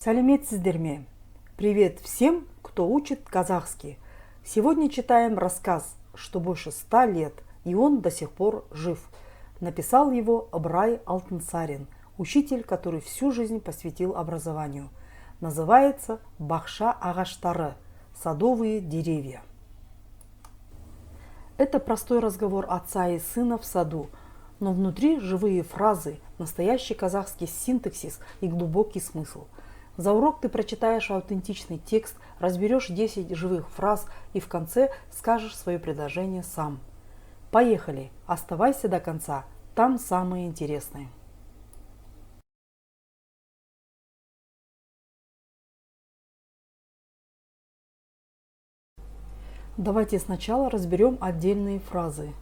Сәлеметсіздер ме? Привет всем, кто учит казахский. Сегодня читаем рассказ, что больше 100 лет, и он до сих пор жив. Написал его Ыбырай Алтынсарин, учитель, который всю жизнь посвятил образованию. Называется «Бақша ағаштары» – «Садовые деревья». Это простой разговор отца и сына в саду, но внутри живые фразы, настоящий казахский синтаксис и глубокий смысл. За урок ты прочитаешь аутентичный текст, разберешь 10 живых фраз и в конце скажешь свое предложение сам. Поехали, оставайся до конца, там самое интересное. Давайте сначала разберем отдельные фразы.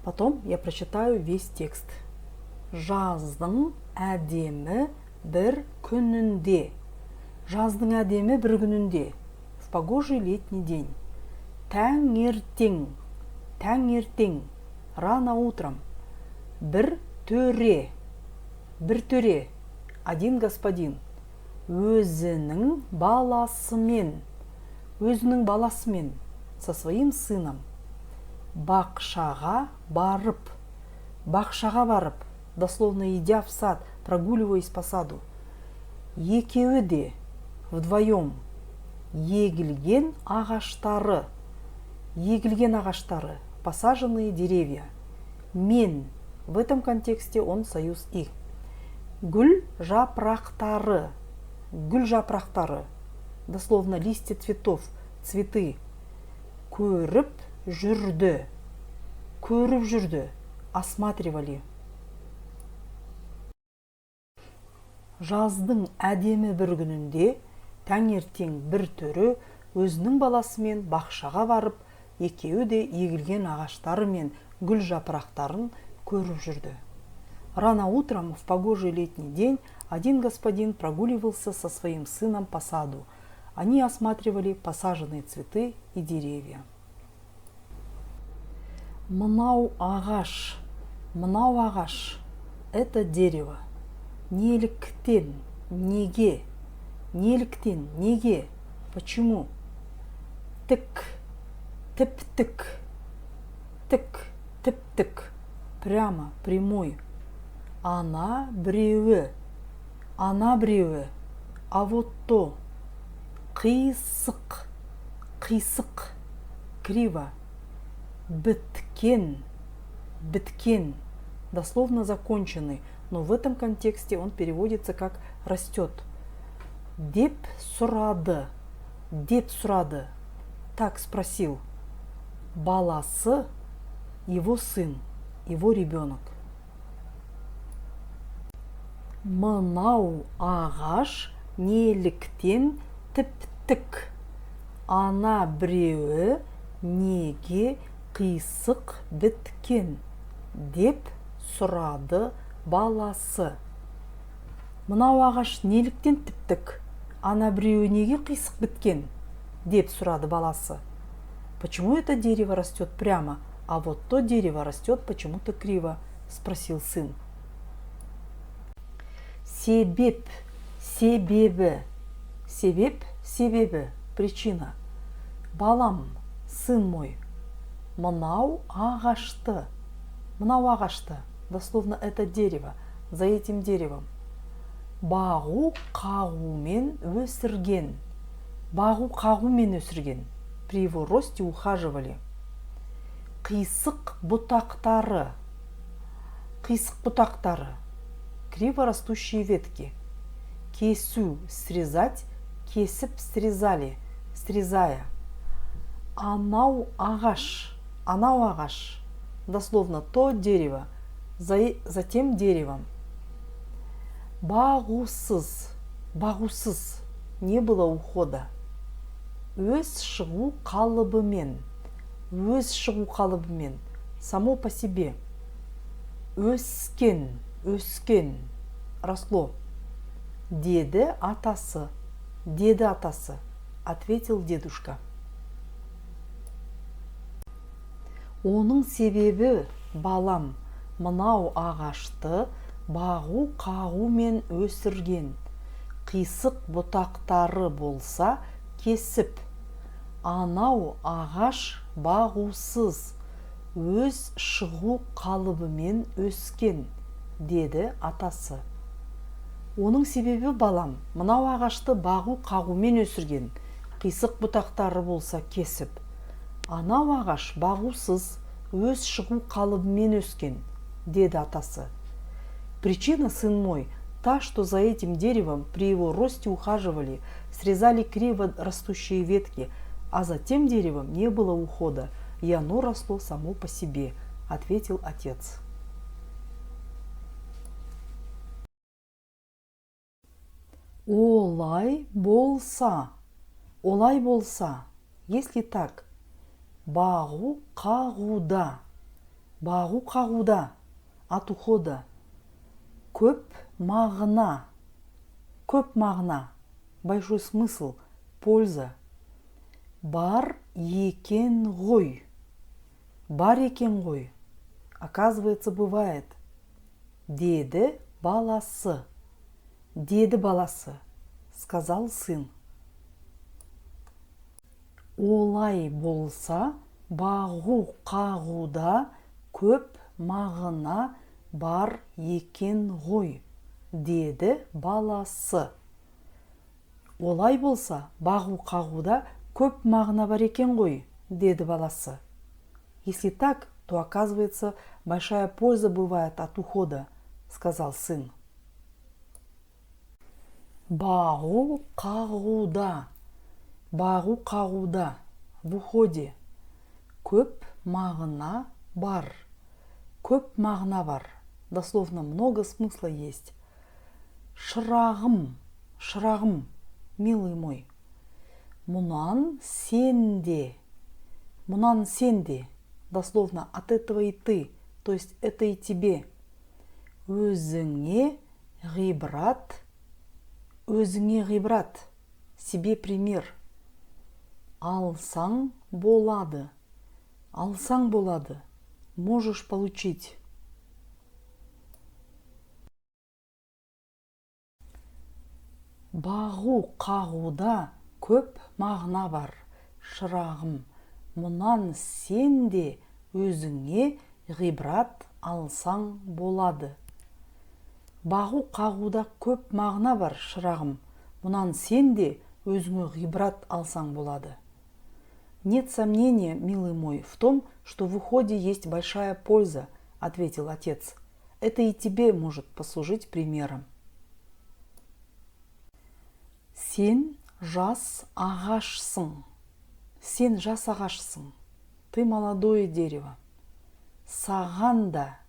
Потом я прочитаю весь текст. Жаздың әдемі бір күнінде. Жаздың әдемі бір күнінде. В погожий летний день. Таңертең. Таңертең. Рано утром. Бір төре. Бір төре. Один господин. Өзінің баласымен. Өзінің баласымен. Со своим сыном. Бақшаға барып. Бақшаға барып. Дословно идя в сад, прогуливаясь по саду. Екеуі де, вдвоем. Егілген ағаштары. Егілген ағаштары. Посаженные деревья. Мен. В этом контексте он союз и. Гүл жапрақтары. Гүл жапрақтары. Дословно листья цветов, цветы. Көріп жүрді. Көріп жүрді. Осматривали. Жаздың әдемі бір күнінде таңертең бір төрі өзінің баласымен бақшаға барып, екеуі де егілген ағаштары мен гүл жапырақтарын көріп жүрді. Рано утром, в погожий летний день, один господин прогуливался со своим сыном по саду. Они осматривали посаженные цветы и деревья. Мынау ағаш. Мынау ағаш. Это дерево. Неліктен, неге. Неліктен, неге. Почему? Тік, тіп-тік. Тік, тіп-тік. Прямо, прямой. Ана біреуі. Ана біреуі. А вот то. Қисық. Қисық. Криво. Біткен. Біткен. Дословно законченный, но в этом контексте он переводится как растет. Деп сұрады. Деп сұрады. Так спросил. Баласы, его сын, его ребенок. Мынау ағаш неліктен тіп-тік. Ана біреуі неге қисық біткен. Деп сұрады баласы. Мынау ағаш неліктен тіп-тік? Ана біреуі неге қисық біткен? Деп сұрады баласы. Почему это дерево растет прямо, а вот то дерево растет почему-то криво? Спросил сын. Себеп, себебі. Себеп, себебі, причина. Балам, сын мой. Мынау ағашты. Мынау ағашты. Дословно это дерево. За этим деревом. Бағу қағумен өсірген. Бағу қағумен өсірген. При его росте ухаживали. Қисық бұтақтары. Қисық бұтақтары. Криво растущие ветки. Кесу, срезать, кесіп, срезали, срезая. Анау ағаш. Анау ағаш. Дословно то дерево. За тем деревом. Бағусыз. Бағусыз. Не было ухода. Өз шығу қалыбымен. Өз шығу қалыбымен. Само по себе. Өскен. Өскен. Росло. Деді атасы. Деді атасы. Ответил дедушка. Оның себебі, балам, мынау ағашты бағу қағумен өсірген. қисық бұтақтары болса кесіп, анау ағаш бағусыз, өз шығу қалыбымен өскен, деді атасы. Оның себебі, балам, мынау ағашты бағу қағумен өсірген, қисық бұтақтары болса кесіп, анау ағаш бағусыз, өз шығу қалыбымен өскен, деді атасы. Причина, сын мой, та, что за этим деревом при его росте ухаживали, срезали криво растущие ветки, а за тем деревом не было ухода, и оно росло само по себе, ответил отец. Олай болса, если так, бағу қағуда от ухода, көп мағына, большой смысл, польза, бар екен ғой, оказывается, бывает, деді баласы, сказал сын. Олай болса, бағу қағуда көп мағына бар екен ғой, деді баласы. Олай болса, бағу қағуда көп мағына бар екен ғой, деді баласы. Если так, то, оказывается, большая польза бывает от ухода, сказал сын. Бағу қағуда в уходе, көп мағына бар, дословно много смысла есть. Шырағым, милый мой, мұнан сенде, дословно от этого и ты, то есть это и тебе. Өзіңе ғибрат, себе пример. Алсаң болады, можешь получить. Бағу қағуда көп мағына бар, шырағым, мұнан сен де өзіңе ғибрат алсаң болады. Бағу қағуда көп мағына бар, шырағым, мұнан сен де өзіңе ғибрат алсаң болады. Нет сомнения, милый мой, в том, что в уходе есть большая польза, ответил отец. Это и тебе может послужить примером. Сен жас ағашсың. Ты молодое дерево. Саған да,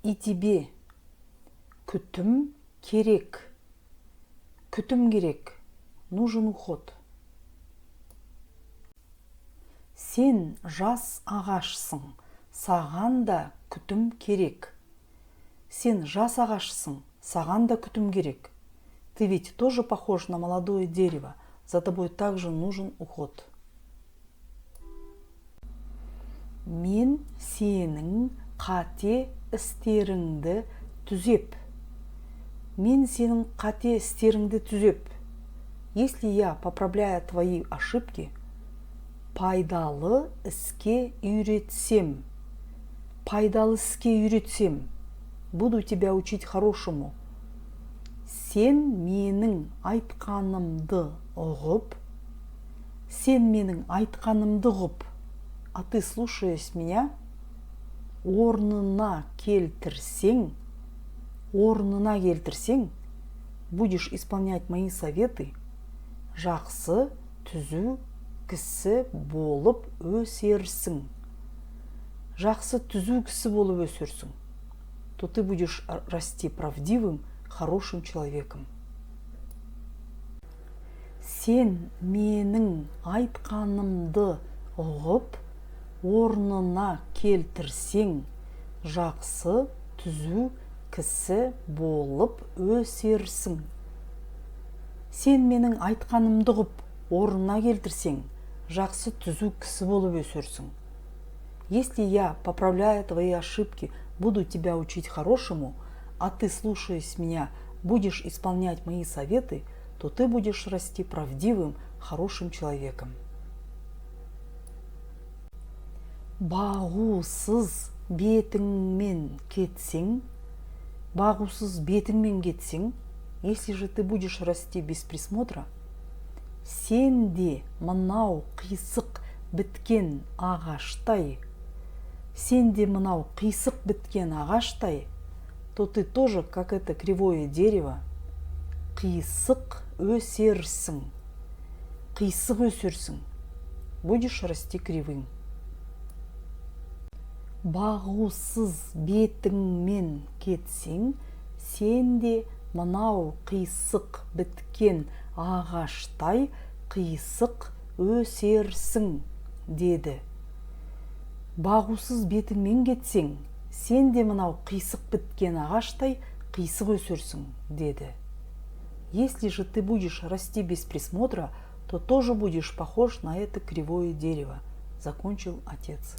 и тебе. Күтім керек. Нужен уход. Сен жас ағашсың. Саған да күтім керек. Сен жас ағашсың. Саған да күтім керек. Ты ведь тоже похож на молодое дерево. За тобой также нужен уход. Мен сенің қате істеріңді түзеп. Если я, поправляя твои ошибки, пайдалы іске үйретсем, буду тебя учить хорошему. Сен менің айтқанымды ұғып, а ты, слушаясь меня, орнына келтірсең, будешь исполнять мои советы, жақсы түзу кісі болып өсерсің. То ты будешь расти правдивым, хорошим человеком. Сен менің айтқанымды ұғып, орнына келтірсең, жақсы түзу кісі болып өсерсің. Сен менің айтқанымды ұғып, орнына келтірсең, жақсы түзу кісі болып өсерсің. Если я, поправляя твои ошибки, буду тебя учить хорошему, а ты, слушаясь меня, будешь исполнять мои советы, то ты будешь расти правдивым, хорошим человеком. Бағусыз бетіңмен кетсең, если же ты будешь расти без присмотра, сен де мынау қисық біткен ағаштай, то ты тоже, как это кривое дерево, қисық өсерсің, будешь расти кривым. Бағусыз бетіңмен кетсең, сен де мынау қисық біткен ағаштай қисық өсерсің, деді. Бағусыз бетіңмен кетсең, сен де мынау қисық біткен ағаштай қисық өсерсің, деді. Если же ты будешь расти без присмотра, то тоже будешь похож на это кривое дерево, закончил отец.